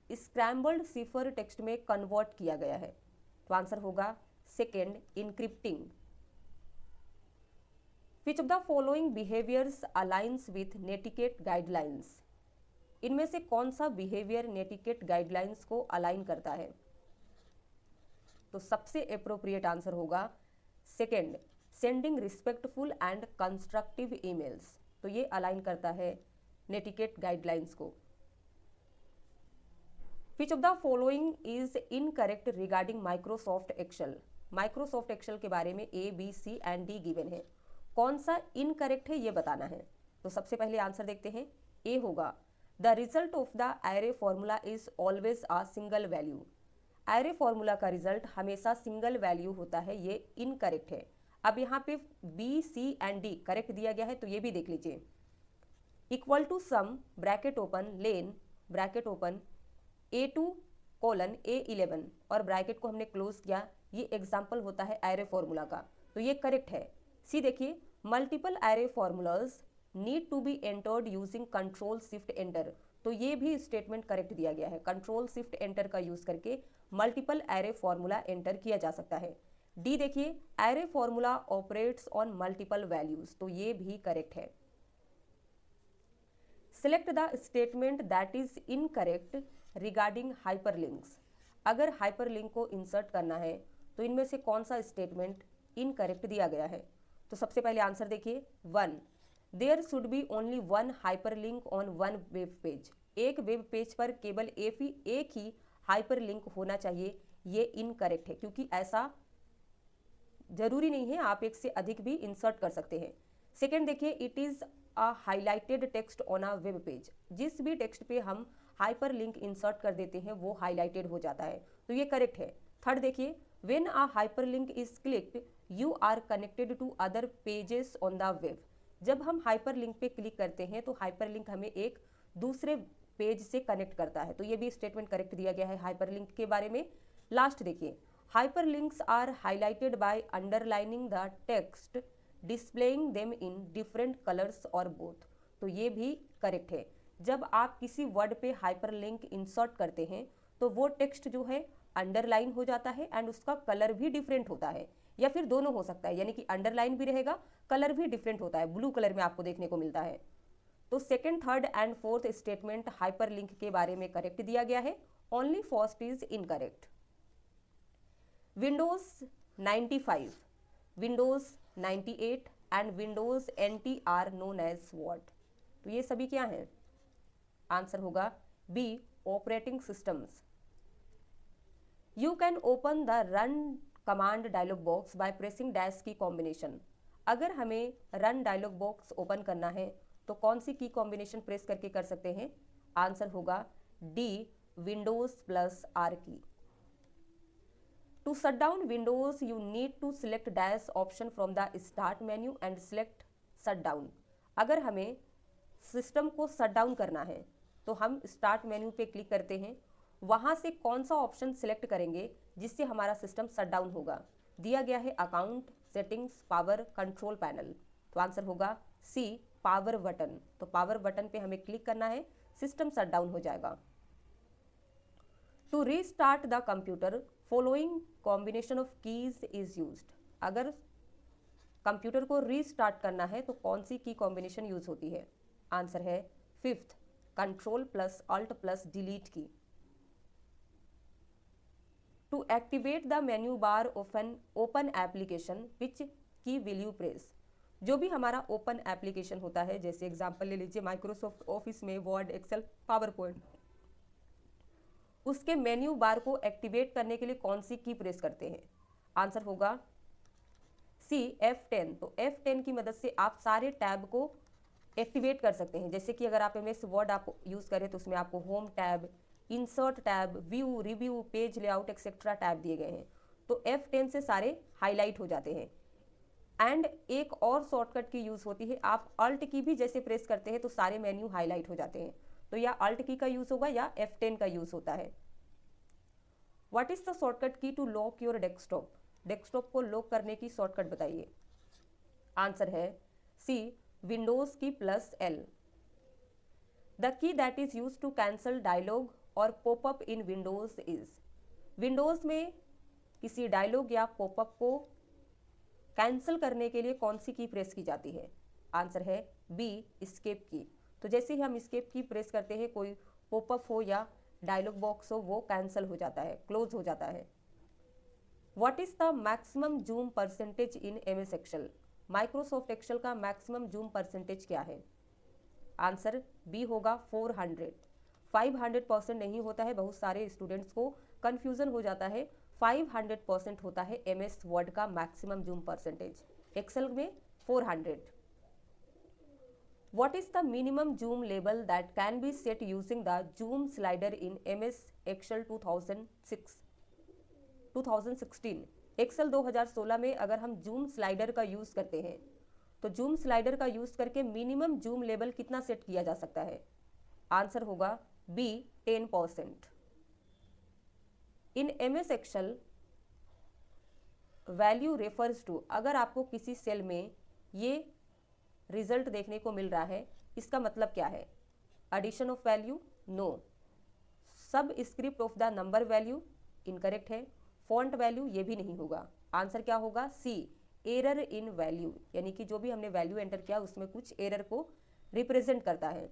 स्क्रैम्बल्ड सिफर टेक्स्ट में कन्वर्ट किया गया है। तो आंसर होगा second, encrypting. Which of the following behaviors aligns with netiquette guidelines? इनमें से कौन सा बिहेवियर नेटिकेट गाइडलाइंस को अलाइन करता है? तो सबसे एप्रोप्रिएट आंसर होगा second, sending respectful and constructive emails. तो ये अलाइन करता है नेटिकेट गाइडलाइंस को। Which of the following is incorrect regarding Microsoft Excel? Microsoft Excel के बारे में A, B, C and D given है। कौन सा इनकरेक्ट है ये बताना है। तो सबसे पहले आंसर देखते हैं। ए होगा the result of the array formula is always a single value. Array formula का रिजल्ट हमेशा सिंगल वैल्यू होता है, ये इनकरेक्ट है। अब यहाँ पे B, C and D correct दिया गया है, तो ये भी देख लीजिए। Equal to sum bracket open len bracket open A2 colon A11 और ब्रैकेट को हमने क्लोज किया, ये एग्जाम्पल होता है एरे फॉर्मूला का, तो ये करेक्ट है। सी देखिए, multiple array formulas need to be entered using control shift enter. तो ये भी स्टेटमेंट करेक्ट दिया गया है, कंट्रोल शिफ्ट एंटर का यूज करके मल्टीपल एरे फॉर्मूला एंटर किया जा सकता है। डी देखिए, array formula operates on multiple values, तो ये भी करेक्ट है। Select the statement that is incorrect regarding hyperlinks. अगर हाइपरलिंक को इंसर्ट करना है तो इनमें से कौन सा स्टेटमेंट इनकरेक्ट दिया गया है? तो सबसे पहले आंसर देखिए, 1, there should be only 1 hyperlink on 1 web page. एक वेब पेज पर केवल एक ही हाइपरलिंक होना चाहिए, ये इनकरेक्ट है, क्योंकि ऐसा जरूरी नहीं है, आप एक से अधिक भी इंसर्ट कर सकते हैं। सेकेंड देखिए, it is a highlighted text on a web page. जिस भी टेक्स्ट पे हम हाइपरलिंक इंसर्ट कर देते हैं वो हाईलाइटेड हो जाता है, तो ये करेक्ट है। थर्ड देखिए, when a hyperlink is clicked you are connected to other pages on the web. जब हम हाइपरलिंक पे क्लिक करते हैं तो हाइपरलिंक हमें एक दूसरे पेज से कनेक्ट करता है, तो ये भी स्टेटमेंट करेक्ट दिया गया है हाइपरलिंक के बारे में। लास्ट देखिए, hyperlinks are highlighted by underlining the text displaying them in different colours और बोथ। तो ये भी करेक्ट है। जब आप किसी वर्ड पे हाइपरलिंक इंसर्ट करते हैं तो वो टेक्स्ट जो है अंडरलाइन हो जाता है एंड उसका कलर भी डिफरेंट होता है, या फिर दोनों हो सकता है, यानी कि अंडरलाइन भी रहेगा, कलर भी डिफरेंट होता है, ब्लू कलर में आपको देखने को मिलता है। तो second, third and fourth statement hyperlink के बारे में करेक्ट दिया गया है, only first is incorrect. Windows 95, Windows 98 and Windows NT are known as what? तो ये सभी क्या हैं? आंसर होगा B, operating systems. You can open the run command dialog box by pressing dash key combination. अगर हमें रन डायलॉग बॉक्स ओपन करना है तो कौन सी की कॉम्बिनेशन प्रेस करके कर सकते हैं? आंसर होगा D, Windows plus R key. To shut down Windows you need to select dash option from the start menu and select shut down. अगर हमें सिस्टम को शट डाउन करना है तो हम स्टार्ट मेन्यू पे क्लिक करते हैं, वहाँ से कौन सा ऑप्शन सिलेक्ट करेंगे जिससे हमारा सिस्टम शट डाउन होगा। दिया गया है account, settings, power, control panel, तो आंसर होगा सी, पावर बटन। तो पावर बटन पे हमें क्लिक करना है, सिस्टम शट डाउन हो जाएगा। To restart the computer following combination of keys is used. अगर कंप्यूटर को रीस्टार्ट करना है तो कौन सी की कॉम्बिनेशन यूज होती है? आंसर है fifth, control plus alt plus delete key. To activate the menu bar of an open application which key will you press. जो भी हमारा ओपन एप्लीकेशन होता है, जैसे एग्जांपल ले लीजिए माइक्रोसॉफ्ट ऑफिस में वर्ड, एक्सेल, पावर पॉइंट, उसके मेन्यू बार को एक्टिवेट करने के लिए कौन सी की प्रेस करते हैं? आंसर होगा सी, F10। तो F10 की मदद से आप सारे टैब को एक्टिवेट कर सकते हैं। जैसे कि अगर आप MS वर्ड आप यूज़ करें तो उसमें आपको home tab, insert tab, view, review, page layout etcetera tab दिए गए हैं, तो F10 से सारे हाईलाइट हो जाते हैं। एंड एक और शॉर्टकट की यूज़ होती है, आप अल्ट की भी जैसे प्रेस करते हैं तो सारे मेन्यू हाईलाइट हो जाते हैं, तो या अल्ट की का यूज़ होगा या F10 का यूज़ होता है। What is the shortcut key to lock your desktop. Desktop को लॉक करने की शॉर्टकट बताइए। आंसर है C, Windows key plus L। The key that is use to cancel dialog or popup in Windows is. Windows में किसी dialogue या popup को cancel करने के लिए कौन सी की प्रेस की जाती है? आंसर है बी, एस्केप की। तो जैसे ही हम एस्केप की प्रेस करते हैं, कोई पॉपअप हो या डायलॉग बॉक्स हो, वो कैंसिल हो जाता है, क्लोज हो जाता है। What is the maximum zoom percentage in MS Excel. Microsoft Excel का मैक्सिमम जूम परसेंटेज क्या है? आंसर बी होगा 400। 500% नहीं होता है, बहुत सारे स्टूडेंट्स को कंफ्यूजन हो जाता है। 500% होता है MS वर्ड का मैक्सिमम जूम परसेंटेज, एक्सेल में 400। What is the minimum zoom level that can be set using the zoom slider in MS Excel 2016? Excel 2016 में अगर हम जूम स्लाइडर का यूज़ करते हैं तो जूम स्लाइडर का यूज़ करके मिनिमम जूम लेवल कितना सेट किया जा सकता है? आंसर होगा B, 10%। In MS Excel value refers to, अगर आपको किसी सेल में ये रिजल्ट देखने को मिल रहा है, इसका मतलब क्या है? Addition of value? No. Subscript of the number value? Incorrect है। Font value? ये भी नहीं होगा। आंसर क्या होगा? सी, एरर इन वैल्यू, यानी कि जो भी हमने वैल्यू एंटर किया उसमें कुछ एरर को रिप्रेजेंट करता है।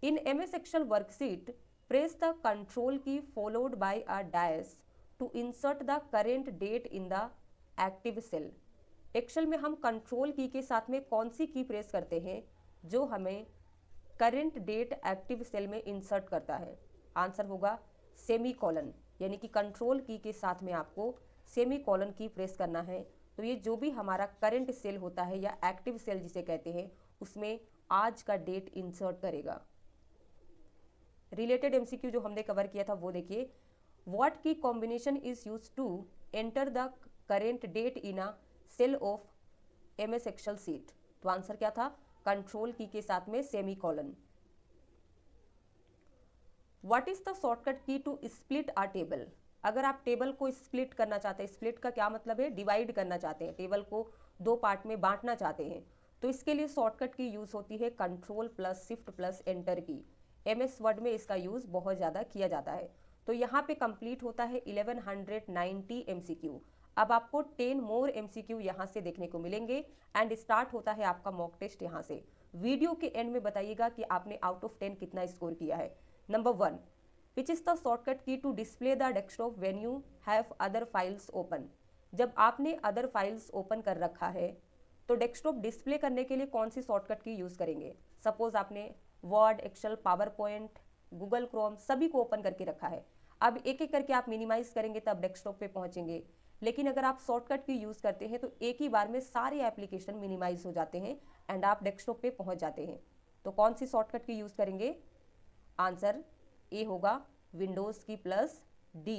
In MS Excel worksheet press the control key followed by a dash to insert the current date in the active cell. Excel में हम कंट्रोल की के साथ में कौन सी की प्रेस करते हैं जो हमें करेंट डेट एक्टिव सेल में इंसर्ट करता है? आंसर होगा सेमी कॉलन, यानी कि कंट्रोल की के साथ में आपको सेमी कॉलन की प्रेस करना है। तो ये जो भी हमारा करंट सेल होता है या एक्टिव सेल जिसे कहते हैं, उसमें आज का डेट इंसर्ट करेगा। रिलेटेड MCQ जो हमने कवर किया था वो देखिए। What key combination is use to enter the current date in a cell of MS Excel sheet? तो आंसर क्या था? कंट्रोल की के साथ में semicolon. What is the shortcut key to split a table? अगर आप table को split करना चाहते हैं, स्प्लिट का क्या मतलब है? डिवाइड करना चाहते हैं, टेबल को दो पार्ट में बांटना चाहते हैं, तो इसके लिए शॉर्टकट की यूज होती है control plus shift plus enter की। MS वर्ड में इसका यूज बहुत ज़्यादा किया जाता है। तो यहाँ पे कंप्लीट होता है 1190 MCQ। अब आपको 10 मोर MCQ यहाँ से देखने को मिलेंगे एंड स्टार्ट होता है आपका मॉक टेस्ट यहाँ से। वीडियो के एंड में बताइएगा कि आपने आउट ऑफ 10 कितना स्कोर किया है। Number 1, which is the shortcut key to display the desktop when you have other files open? जब आपने अदर फाइल्स ओपन कर रखा है तो डेस्कटॉप डिस्प्ले करने के लिए कौन सी शॉर्टकट की यूज़ करेंगे? सपोज आपने Word, Excel, PowerPoint, Google Chrome सभी को ओपन करके रखा है। अब एक एक करके आप मिनिमाइज करेंगे तब डेस्कटॉप पे पहुंचेंगे। लेकिन अगर आप शॉर्टकट की यूज़ करते हैं तो एक ही बार में सारे एप्लीकेशन मिनिमाइज हो जाते हैं एंड आप डेस्कटॉप पे पहुंच जाते हैं। तो कौन सी शॉर्टकट की यूज़ करेंगे? आंसर ए होगा, विंडोज़ की प्लस डी।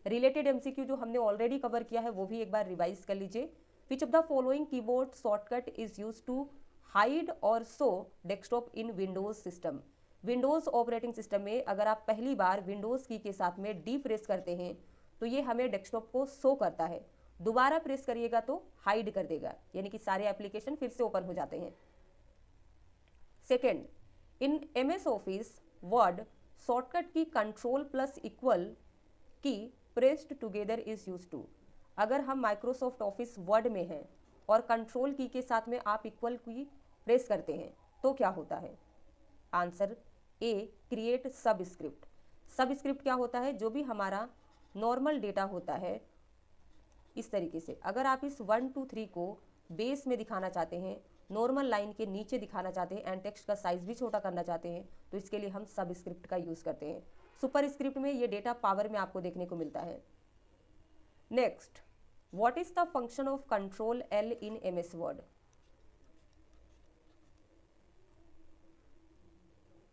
रिलेटेड MCQ जो हमने ऑलरेडी कवर किया है वो भी एक बार रिवाइज कर लीजिए। Which of the following keyboard shortcut is use to hide or show desktop in Windows system? Windows operating system में अगर आप पहली बार विंडोज़ की के साथ में डी प्रेस करते हैं तो ये हमें डेस्कटॉप को शो करता है, दोबारा प्रेस करिएगा तो हाइड कर देगा, यानी कि सारे एप्लीकेशन फिर से ओपन हो जाते हैं। Second, in MS Office Word shortcut key control plus equal key pressed together is use to. अगर हम माइक्रोसॉफ्ट ऑफिस वर्ड में हैं और कंट्रोल की के साथ में आप इक्वल की प्रेस करते हैं तो क्या होता है? आंसर ए, क्रिएट सब स्क्रिप्ट। सब स्क्रिप्ट क्या होता है? जो भी हमारा नॉर्मल डेटा होता है, इस तरीके से अगर आप इस 1 2 3 को बेस में दिखाना चाहते हैं, नॉर्मल लाइन के नीचे दिखाना चाहते हैं एंड टेक्स्ट का साइज भी छोटा करना चाहते हैं, तो इसके लिए हम सब स्क्रिप्ट का यूज़ करते हैं। सुपर स्क्रिप्ट में ये डेटा पावर में आपको देखने को मिलता है। Next, what is the function of control L in MS Word?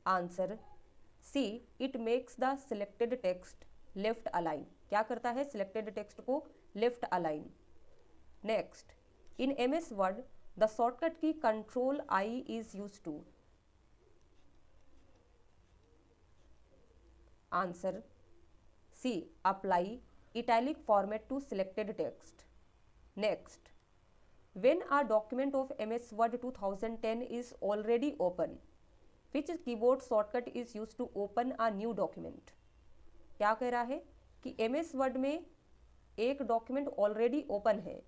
Answer C, it makes the selected text left align. क्या करता है? सिलेक्टेड टेक्स्ट को left align. Next, in MS Word the shortcut key control I is use to. Answer C, apply italic format to selected text. Next, when a document of MS Word 2010 is already open, which keyboard shortcut is used to open a new document? क्या कह रहा है कि MS Word में एक document already open है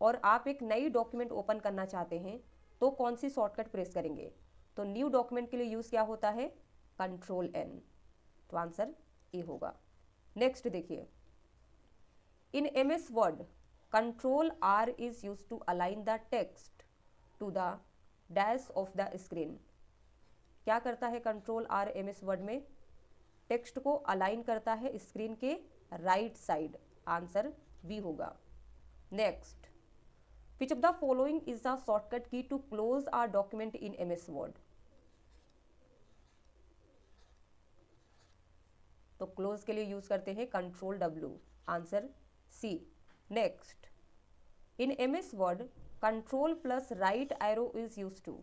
और आप एक नई डॉक्यूमेंट ओपन करना चाहते हैं तो कौन सी शॉर्टकट प्रेस करेंगे? तो न्यू डॉक्यूमेंट के लिए यूज़ क्या होता है? Control N। तो आंसर ए होगा। नेक्स्ट देखिए, in MS Word, Control R is used to align the text to the dash of the screen. क्या करता है कंट्रोल R MS Word में? टेक्स्ट को अलाइन करता है स्क्रीन के राइट साइड। आंसर बी होगा। Next, which of the following is the shortcut key to close our document in MS Word? तो क्लोज के लिए यूज करते हैं control W। Answer C. Next, in MS Word control plus right arrow is use to.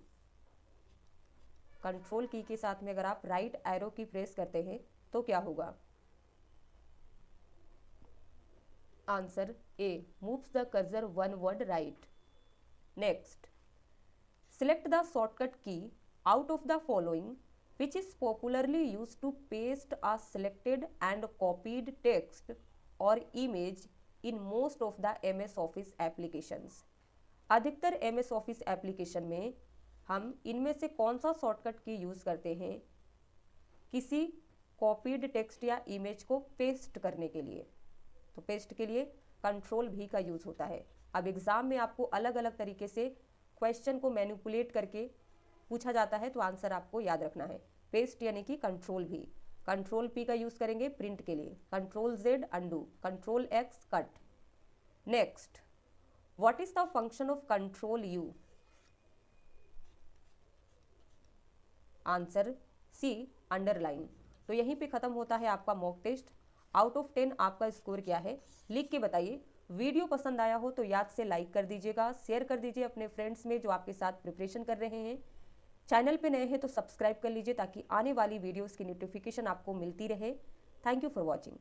Control key के साथ में अगर आप राइट एरो की प्रेस करते हैं तो क्या होगा? Answer A, moves the cursor one word right. Next, select the shortcut key out of the following which is popularly used to paste a selected and copied text or image in most of the MS Office applications. अधिकतर MS Office application में हम इनमें से कौन सा shortcut key use करते हैं किसी कॉपीड टेक्स्ट या इमेज को पेस्ट करने के लिए? तो पेस्ट के लिए कंट्रोल भी का यूज़ होता है। अब एग्ज़ाम में आपको अलग अलग तरीके से क्वेश्चन को मैनिपुलेट करके पूछा जाता है, तो आंसर आपको याद रखना है। पेस्ट यानी कि कंट्रोल भी। कंट्रोल पी का यूज़ करेंगे प्रिंट के लिए, control Z undo, control X cut. Next, what is the function of control U? Answer C, underline. तो यहीं पे खत्म होता है आपका मॉक टेस्ट। आउट ऑफ 10 आपका स्कोर क्या है लिख के बताइए। वीडियो पसंद आया हो तो याद से लाइक कर दीजिएगा, शेयर कर दीजिए अपने फ्रेंड्स में जो आपके साथ प्रिपरेशन कर रहे हैं। चैनल पे नए हैं तो सब्सक्राइब कर लीजिए ताकि आने वाली वीडियोस की नोटिफिकेशन आपको मिलती रहे। Thank you for watching.